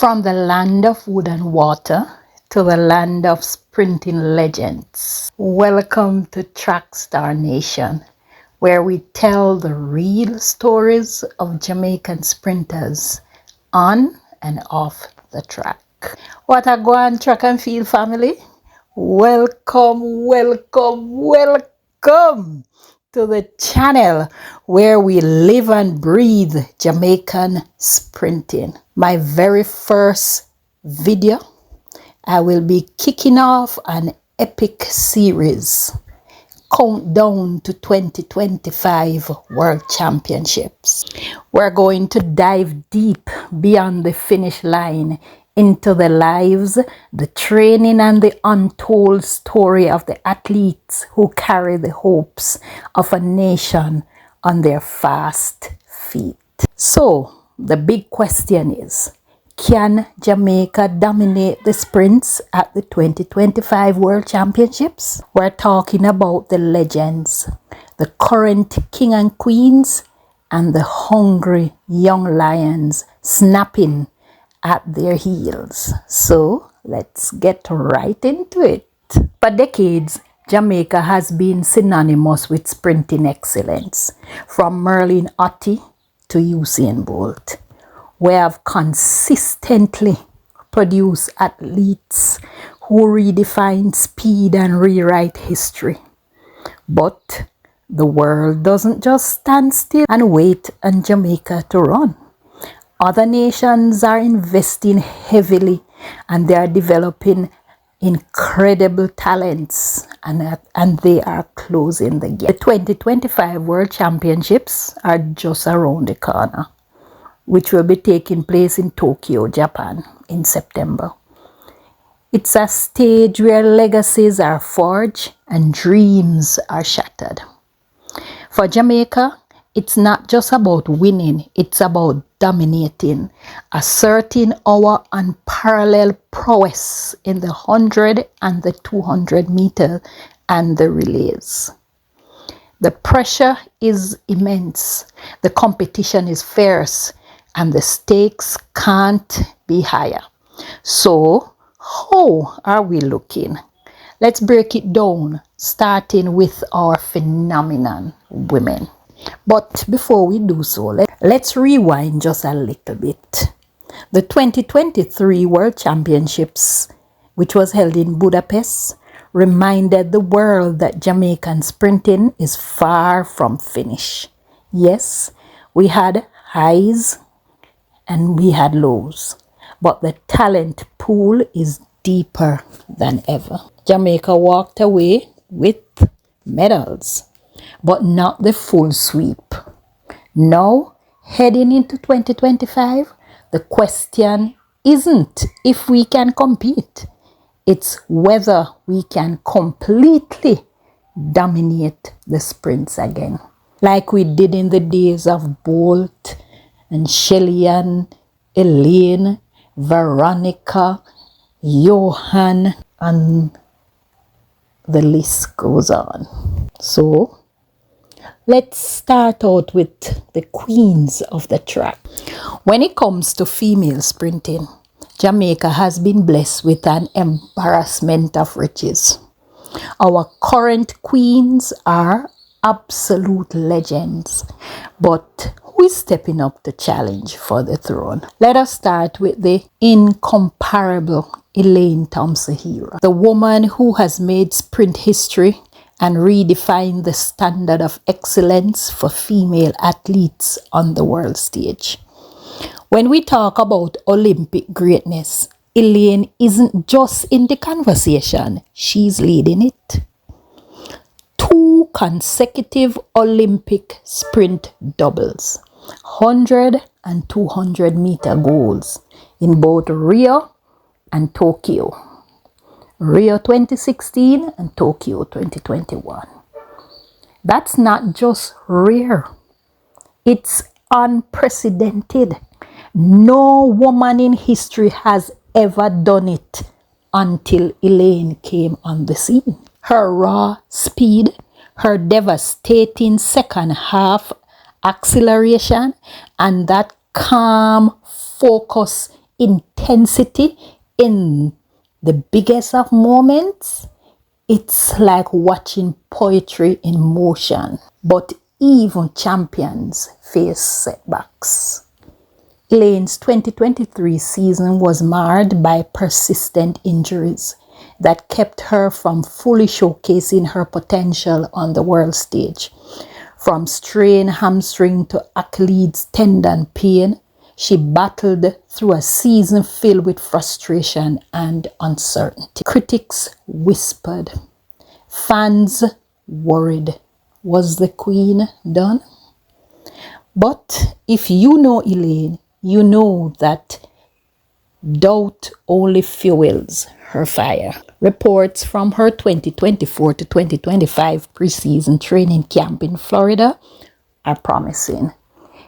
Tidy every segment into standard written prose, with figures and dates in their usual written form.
From the land of wood and water to the land of sprinting legends. Welcome to Track Star Nation, where we tell the real stories of Jamaican sprinters on and off the track. What a go on track and field family. Welcome, welcome, welcome to the channel where we live and breathe Jamaican sprinting. My very first video, I will be kicking off an epic series, countdown to 2025 World Championships. We're going to dive deep beyond the finish line into the lives, the training, and the untold story of the athletes who carry the hopes of a nation on their fast feet. So, the big question is, can Jamaica dominate the sprints at the 2025 World Championships? We're talking about the legends, the current king and queens, and the hungry young lions snapping at their heels. So let's get right into it. For decades, Jamaica has been synonymous with sprinting excellence. From Merlin Ottey to Usain Bolt, we have consistently produced athletes who redefine speed and rewrite history. But the world doesn't just stand still and wait on Jamaica to run. Other nations are investing heavily and they are developing incredible talents and they are closing the gap. The 2025 World Championships are just around the corner, which will be taking place in Tokyo, Japan in September. It's a stage where legacies are forged and dreams are shattered. For Jamaica, it's not just about winning, it's about dominating, asserting our unparalleled prowess in the 100 and the 200 meter and the relays. The pressure is immense, the competition is fierce, and the stakes can't be higher. So, how are we looking? Let's break it down, starting with our phenomenon women. But before we do so, let's rewind just a little bit. The 2023 World Championships, which was held in Budapest, reminded the world that Jamaican sprinting is far from finish. Yes, we had highs and we had lows, but the talent pool is deeper than ever. Jamaica walked away with medals, but not the full sweep. Now, heading into 2025, the question isn't if we can compete, it's whether we can completely dominate the sprints again, like we did in the days of Bolt and Shelly-Ann, Elaine, Veronica, Johan, and the list goes on. So, let's start out with the queens of the track. When it comes to female sprinting, Jamaica has been blessed with an embarrassment of riches. Our current queens are absolute legends, but who is stepping up to challenge for the throne? Let us start with the incomparable Elaine Thompson-Herah, the woman who has made sprint history and redefined the standard of excellence for female athletes on the world stage. When we talk about Olympic greatness, Elaine isn't just in the conversation, she's leading it. 2 consecutive Olympic sprint doubles, 100 and 200 meter goals in both Rio and Tokyo. Rio 2016 and Tokyo 2021. That's not just rare, it's unprecedented. No woman in history has ever done it until Elaine came on the scene. Her raw speed, her devastating second half acceleration, and that calm focus intensity in the biggest of moments. It's like watching poetry in motion. But even champions face setbacks. Elaine's 2023 season was marred by persistent injuries that kept her from fully showcasing her potential on the world stage. From strained hamstring to Achilles tendon pain, she battled through a season filled with frustration and uncertainty. Critics whispered. Fans worried. Was the queen done? But if you know Elaine, you know that doubt only fuels her fire. Reports from her 2024 to 2025 preseason training camp in Florida are promising.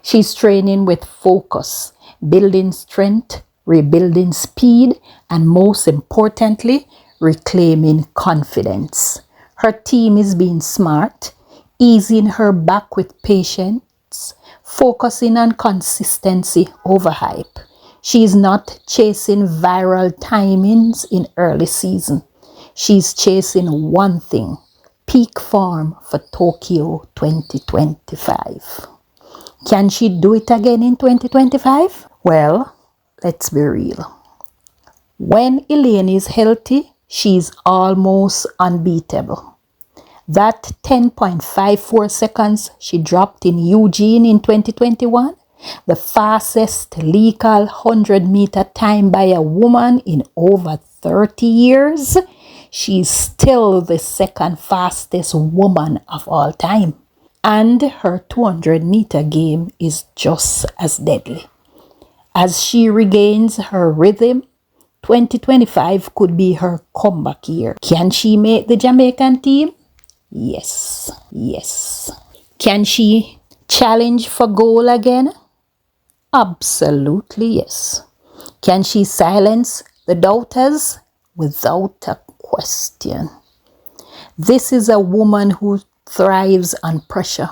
She's training with focus, building strength, rebuilding speed, and most importantly, reclaiming confidence. Her team is being smart, easing her back with patience, focusing on consistency over hype. She is not chasing viral timings in early season. She's chasing one thing, peak form for Tokyo 2025. Can she do it again in 2025? Well, let's be real. When Elaine is healthy, she's almost unbeatable. That 10.54 seconds she dropped in Eugene in 2021, the fastest legal 100-meter time by a woman in over 30 years, she's still the second fastest woman of all time. And her 200-meter game is just as deadly. As she regains her rhythm, 2025 could be her comeback year. Can she make the Jamaican team? Yes. Can she challenge for gold again? Absolutely yes. Can she silence the doubters? Without a question. This is a woman who thrives on pressure,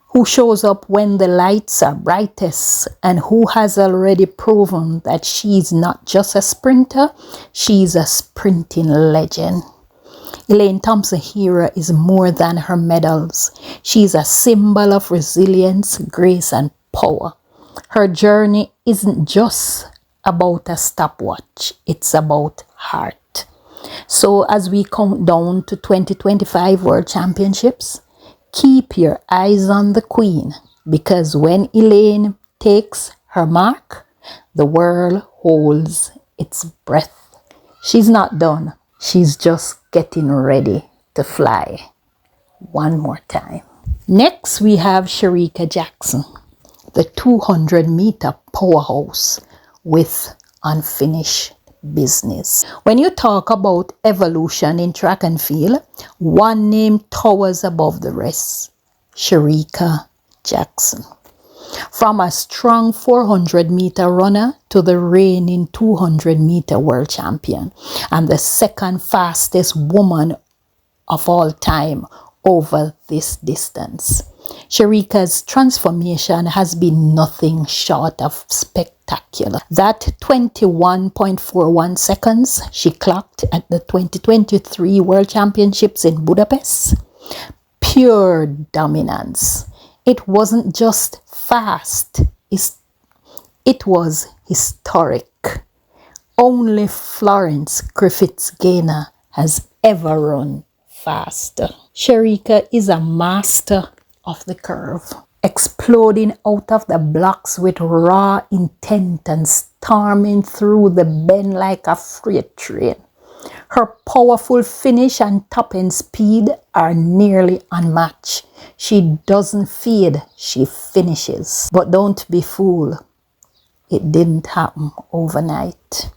who shows up when the lights are brightest, and who has already proven that she's not just a sprinter, she's a sprinting legend. Elaine Thompson-Herah is more than her medals. She's a symbol of resilience, grace, and power. Her journey isn't just about a stopwatch. It's about heart. So as we count down to 2025 World Championships, keep your eyes on the Queen, because when Elaine takes her mark, the world holds its breath. She's not done. She's just getting ready to fly one more time. Next, we have Shericka Jackson, the 200-meter powerhouse with unfinished business. When you talk about evolution in track and field, one name towers above the rest: Shericka Jackson. From a strong 400-meter runner to the reigning 200-meter world champion and the second fastest woman of all time over this distance, Shericka's transformation has been nothing short of spectacular. That 21.41 seconds she clocked at the 2023 World Championships in Budapest, pure dominance. It wasn't just fast, it was historic. Only Florence Griffiths Gaynor has ever run faster. Shericka is a master of the curve, exploding out of the blocks with raw intent and storming through the bend like a freight train. Her powerful finish and top-end speed are nearly unmatched. She doesn't fade, she finishes. But don't be fooled. It didn't happen overnight.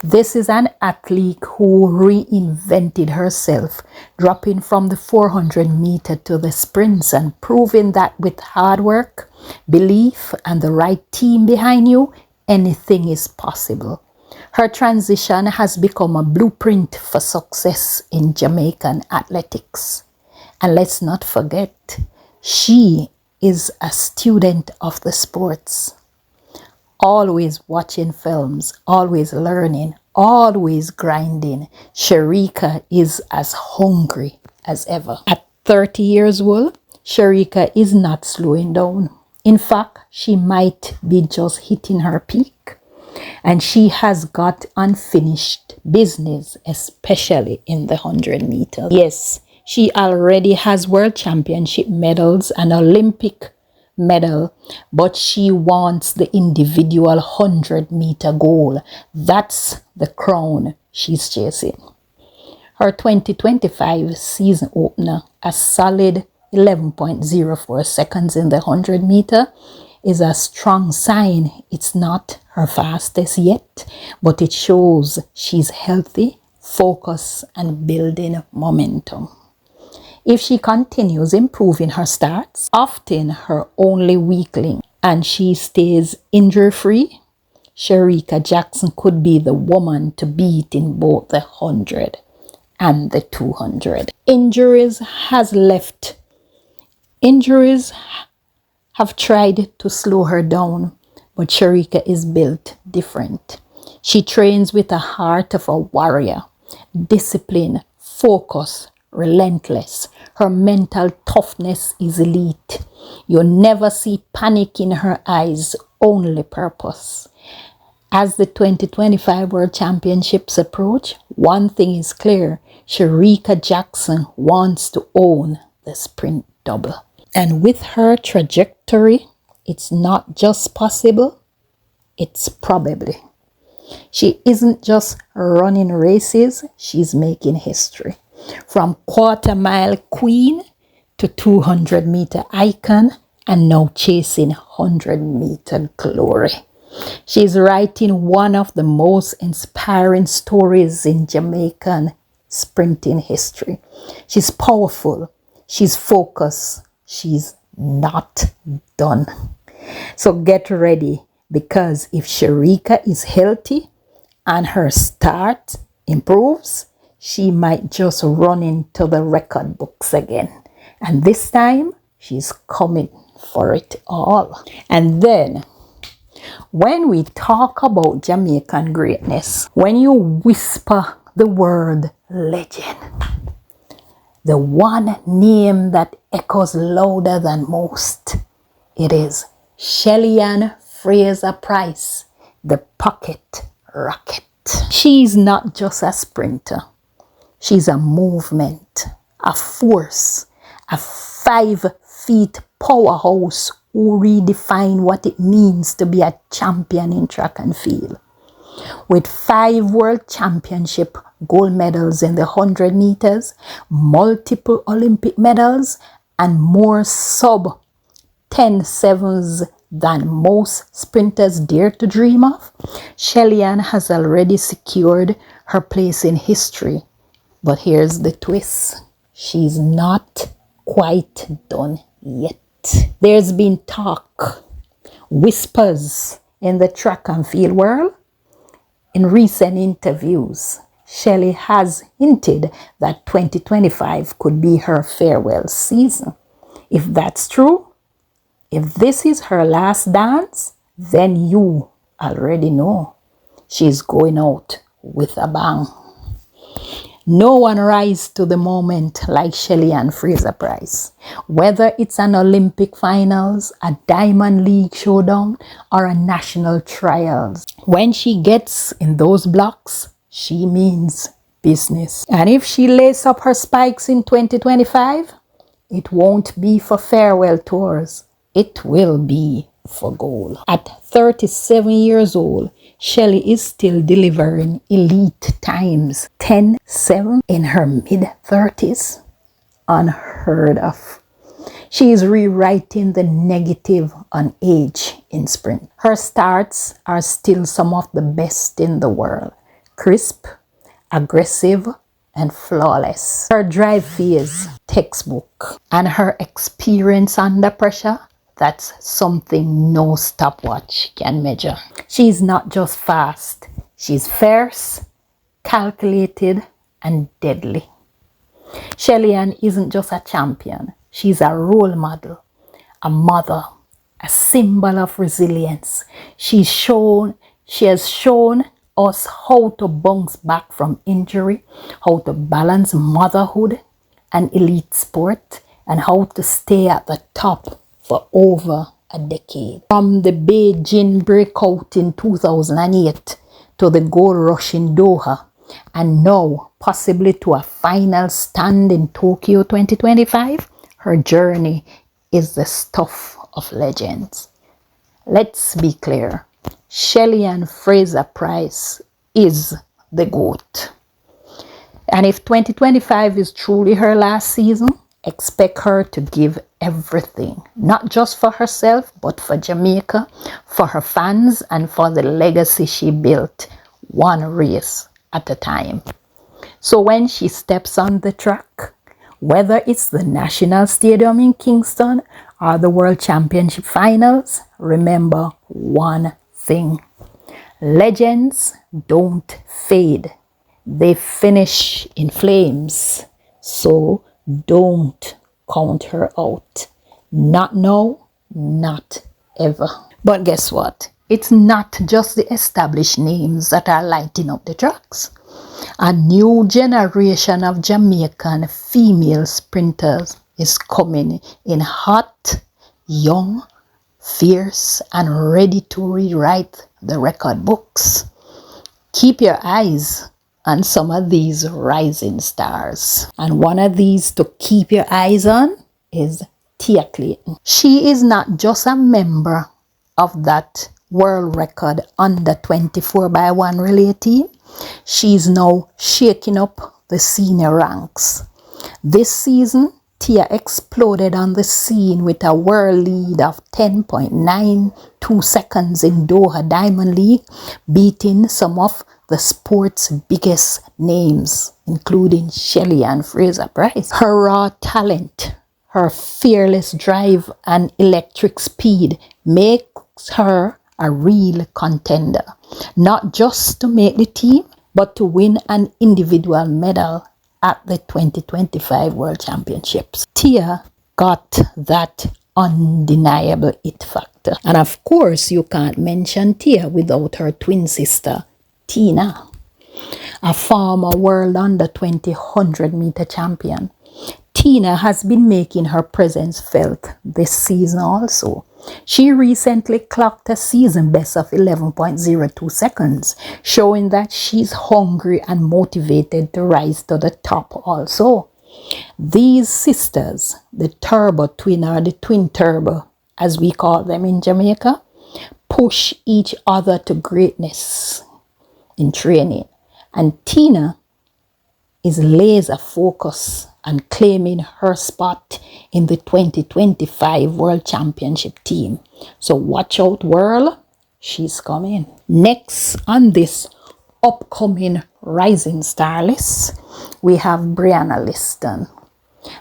This is an athlete who reinvented herself, dropping from the 400-meter to the sprints and proving that with hard work, belief, and the right team behind you, anything is possible. Her transition has become a blueprint for success in Jamaican athletics. And let's not forget, she is a student of the sports. always watching films, always learning, always grinding. Shericka is as hungry as ever. At 30 years old, Shericka is not slowing down. In fact, she might be just hitting her peak. And she has got unfinished business, especially in the 100 meters. Yes, she already has world championship medals and Olympic medal, but she wants the individual 100-meter goal. That's the crown she's chasing. Her 2025 season opener, a solid 11.04 seconds in the 100 meter, is a strong sign. It's not her fastest yet, but it shows she's healthy, focused, and building momentum. If she continues improving her starts, often her only weakling, and she stays injury-free, Shericka Jackson could be the woman to beat in both the 100 and the 200. Injuries have tried to slow her down, but Shericka is built different. She trains with a heart of a warrior, discipline, focus, relentless. Her mental toughness is elite. You never see panic in her eyes, only purpose. As the 2025 World Championships approach, one thing is clear: Shericka Jackson wants to own the sprint double. And with her trajectory, it's not just possible, it's probably. She isn't just running races, she's making history. From quarter-mile queen to 200-meter icon, and now chasing 100-meter glory. She's writing one of the most inspiring stories in Jamaican sprinting history. She's powerful, she's focused, she's not done. So get ready, because if Shericka is healthy and her start improves, she might just run into the record books again. And this time, she's coming for it all. And then, when we talk about Jamaican greatness, when you whisper the word legend, the one name that echoes louder than most, it is Shelly-Ann Fraser-Pryce, the pocket rocket. She's not just a sprinter. She's a movement, a force, a 5-foot powerhouse who redefined what it means to be a champion in track and field. With 5 world championship gold medals in the 100 meters, multiple Olympic medals, and more sub-10 sevens than most sprinters dare to dream of, Shelly-Ann has already secured her place in history. But here's the twist: she's not quite done yet. There's been talk, whispers in the track and field world. In recent interviews, Shelly has hinted that 2025 could be her farewell season. If that's true, if this is her last dance, then you already know she's going out with a bang. No one rises to the moment like Shelly-Ann Fraser-Pryce. Whether it's an Olympic finals, a Diamond League showdown, or a national trials, when she gets in those blocks, she means business. And if she laces up her spikes in 2025, it won't be for farewell tours. It will be for gold. At 37 years old, Shelly is still delivering elite times. 10:7 in her mid-30s. Unheard of. She is rewriting the negative on age in sprint. Her starts are still some of the best in the world. Crisp, aggressive, and flawless. Her drive phase, textbook. And her experience under pressure, that's something no stopwatch can measure. She's not just fast. She's fierce, calculated, and deadly. Shelly-Ann isn't just a champion. She's a role model, a mother, a symbol of resilience. She has shown us how to bounce back from injury, how to balance motherhood and elite sport, and how to stay at the top for over a decade. From the Beijing breakout in 2008 to the gold rush in Doha, and now possibly to a final stand in Tokyo 2025, her journey is the stuff of legends. Let's be clear, Shelly-Ann Fraser-Pryce is the GOAT. And if 2025 is truly her last season, expect her to give everything, not just for herself, but for Jamaica, for her fans, and for the legacy she built, one race at a time. So when she steps on the track, whether it's the National Stadium in Kingston or the World Championship Finals, remember one thing: legends don't fade, they finish in flames. So don't count her out. Not now, not ever. But guess what? It's not just the established names that are lighting up the tracks. A new generation of Jamaican female sprinters is coming in hot, young, fierce, and ready to rewrite the record books. Keep your eyes on some of these rising stars. And one of these to keep your eyes on is Tia Clayton. She is not just a member of that world record under 24x1 relay team. She's now shaking up the senior ranks. This season, Tia exploded on the scene with a world lead of 10.92 seconds in Doha Diamond League, beating some of the sport's biggest names, including Shelly-Ann Fraser-Pryce. Her raw talent, her fearless drive, and electric speed makes her a real contender, not just to make the team, but to win an individual medal at the 2025 World Championships. Tia got that undeniable it factor. And of course, you can't mention Tia without her twin sister, Tina, a former world under 20 100-meter champion. Tina has been making her presence felt this season also. She recently clocked a season best of 11.02 seconds, showing that she's hungry and motivated to rise to the top also. These sisters, the turbo twin or the twin turbo, as we call them in Jamaica, push each other to greatness in training. And Tina is laser focused on claiming her spot in the 2025 World Championship team. So watch out, world, she's coming. Next on this upcoming rising star list, we have Brianna Liston.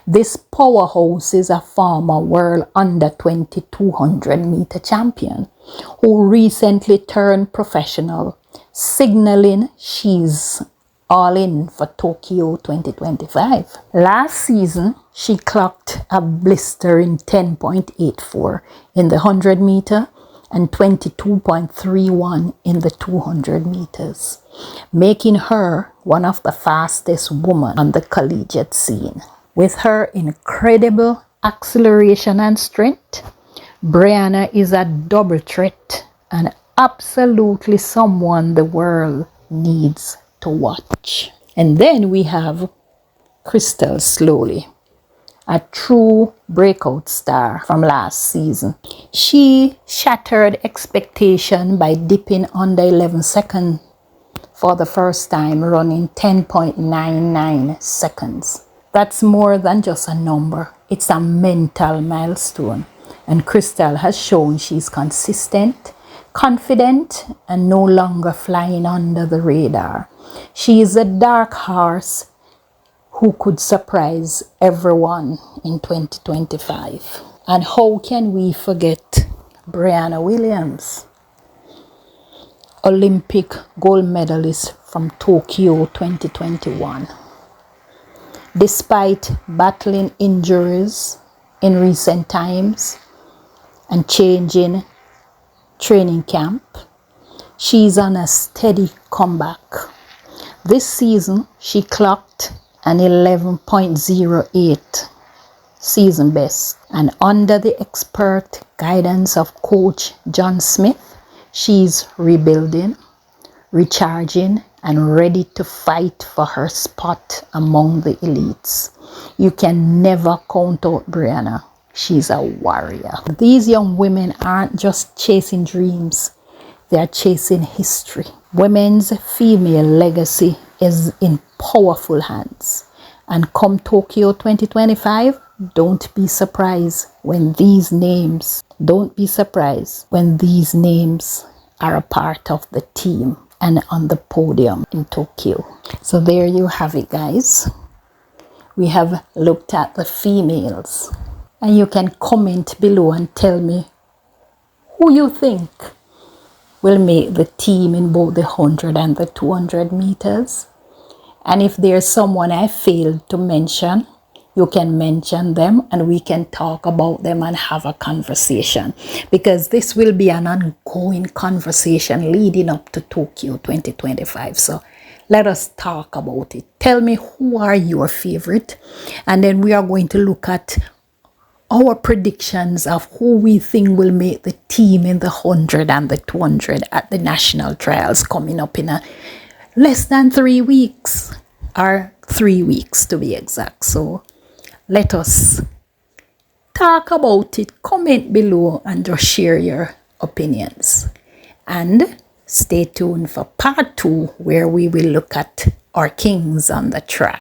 This powerhouse is a former world under 20 200-meter champion who recently turned professional, signaling she's all in for Tokyo 2025. Last season, she clocked a blistering 10.84 in the 100 meter and 22.31 in the 200 meters, making her one of the fastest women on the collegiate scene. With her incredible acceleration and strength, Brianna is a double threat and absolutely someone the world needs to watch. And then we have Crystal Slowly, a true breakout star from last season. She shattered expectation by dipping under 11 seconds for the first time, running 10.99 seconds. That's more than just a number. It's a mental milestone. And Crystal has shown she's consistent, confident, and no longer flying under the radar. She is a dark horse who could surprise everyone in 2025. And how can we forget Brianna Williams, Olympic gold medalist from Tokyo 2021. Despite battling injuries in recent times, and changing training camp. She's on a steady comeback. This season, she clocked an 11.08 season best. And under the expert guidance of Coach John Smith, she's rebuilding, recharging, and ready to fight for her spot among the elites. You can never count out Brianna. She's a warrior. These young women aren't just chasing dreams. They're chasing history. Women's female legacy is in powerful hands. And come Tokyo 2025, don't be surprised when these names are a part of the team and on the podium in Tokyo. So there you have it, guys. We have looked at the females. And you can comment below and tell me who you think will make the team in both the 100 and the 200 meters. And if there's someone I failed to mention, you can mention them and we can talk about them and have a conversation, because this will be an ongoing conversation leading up to Tokyo 2025. So let us talk about it. Tell me who are your favorite, and then we are going to look at our predictions of who we think will make the team in the 100 and the 200 at the national trials coming up in less than 3 weeks, or 3 weeks to be exact. So let us talk about it. Comment below and just share your opinions. And stay tuned for part 2, where we will look at our kings on the track.